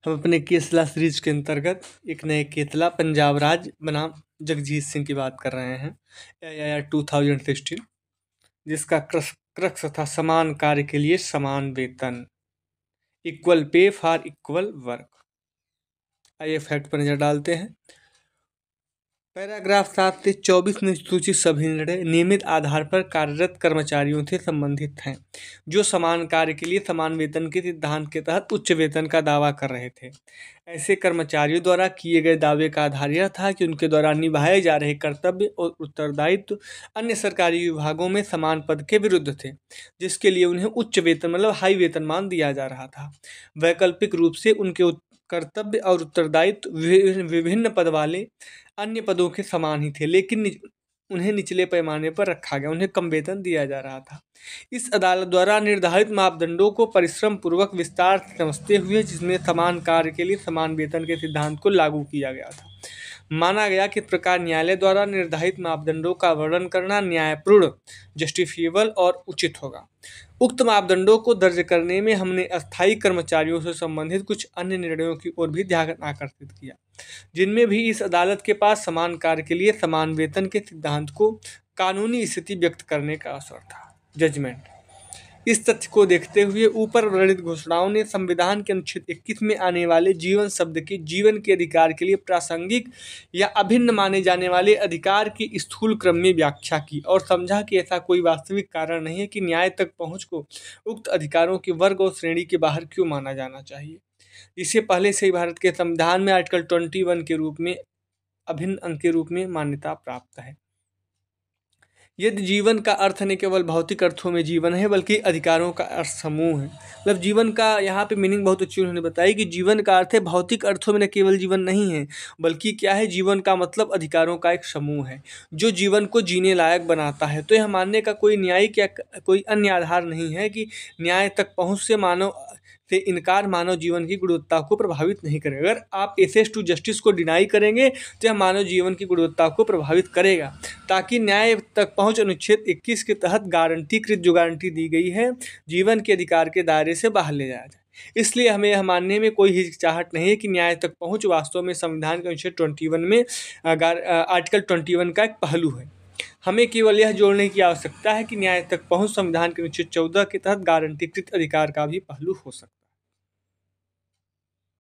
हम अपने केसला सीरीज के अंतर्गत एक नए केतला पंजाब राज्य बनाम जगजीत सिंह की बात कर रहे हैं। AIR 2016 जिसका क्रक्स था समान कार्य के लिए समान वेतन, equal pay for equal work. आइए फैक्ट पर नजर डालते हैं। पैराग्राफ 7 से 24 में सूचित सभी निर्णय नियमित आधार पर कार्यरत कर्मचारियों से संबंधित हैं, जो समान कार्य के लिए समान वेतन के सिद्धांत के तहत उच्च वेतन का दावा कर रहे थे। ऐसे कर्मचारियों द्वारा किए गए दावे का आधार यह था कि उनके द्वारा निभाए जा रहे कर्तव्य और उत्तरदायित्व अन्य सरकारी विभागों में समान पद के विरुद्ध थे, जिसके लिए उन्हें उच्च वेतन मतलब हाई वेतनमान दिया जा रहा था। वैकल्पिक रूप से उनके कर्तव्य और उत्तरदायित्व विभिन्न पद वाले अन्य पदों के समान ही थे, लेकिन उन्हें निचले पैमाने पर रखा गया, उन्हें कम वेतन दिया जा रहा था। इस अदालत द्वारा निर्धारित मापदंडों को परिश्रम पूर्वक विस्तार से समझते हुए, जिसमें समान कार्य के लिए समान वेतन के सिद्धांत को लागू किया गया था, माना गया कि इस प्रकार न्यायालय द्वारा निर्धारित मापदंडों का वर्णन करना न्यायपूर्ण, जस्टिफिएबल और उचित होगा। उक्त मापदंडों को दर्ज करने में हमने अस्थायी कर्मचारियों से संबंधित कुछ अन्य निर्णयों की ओर भी ध्यान आकर्षित किया, जिनमें भी इस अदालत के पास समान कार्य के लिए समान वेतन के सिद्धांत को कानूनी स्थिति व्यक्त करने का अवसर था। जजमेंट। इस तथ्य को देखते हुए ऊपर वर्णित घोषणाओं ने संविधान के अनुच्छेद 21 में आने वाले जीवन शब्द के जीवन के अधिकार के लिए प्रासंगिक या अभिन्न माने जाने वाले अधिकार की स्थूल क्रम में व्याख्या की और समझा कि ऐसा कोई वास्तविक कारण नहीं है कि न्याय तक पहुंच को उक्त अधिकारों के वर्ग और श्रेणी के बाहर क्यों माना जाना चाहिए, जिसे पहले से ही भारत के संविधान में आर्टिकल 21 के रूप में अभिन्न अंग के रूप में मान्यता प्राप्त है। यदि जीवन का अर्थ न केवल भौतिक अर्थों में जीवन है, बल्कि अधिकारों का अर्थ समूह है। मतलब जीवन का यहाँ पे मीनिंग बहुत अच्छी उन्होंने बताई कि जीवन का अर्थ है भौतिक अर्थों में न केवल जीवन नहीं है, बल्कि क्या है, जीवन का मतलब अधिकारों का एक समूह है जो जीवन को जीने लायक बनाता है। तो यह मानने का कोई न्यायिक या कोई अन्य आधार नहीं है कि न्याय तक पहुँच से इनकार मानव जीवन की गुणवत्ता को प्रभावित नहीं करेगा। अगर आप एक्सेस टू जस्टिस को डिनाई करेंगे तो यह मानव जीवन की गुणवत्ता को प्रभावित करेगा। ताकि न्याय तक पहुंच अनुच्छेद 21 के तहत गारंटीकृत जो गारंटी दी गई है जीवन के अधिकार के दायरे से बाहर ले जाया जाए। इसलिए हमें यह मानने में कोई हिचकिचाहट नहीं है कि न्याय तक पहुंच वास्तव में संविधान के अनुच्छेद 21 में आर्टिकल 21 का एक पहलू है। हमें केवल यह जोड़ने की आवश्यकता है कि न्याय तक पहुंच संविधान के अनुच्छेद 14 के तहत गारंटीकृत अधिकार का भी पहलू हो सकता है।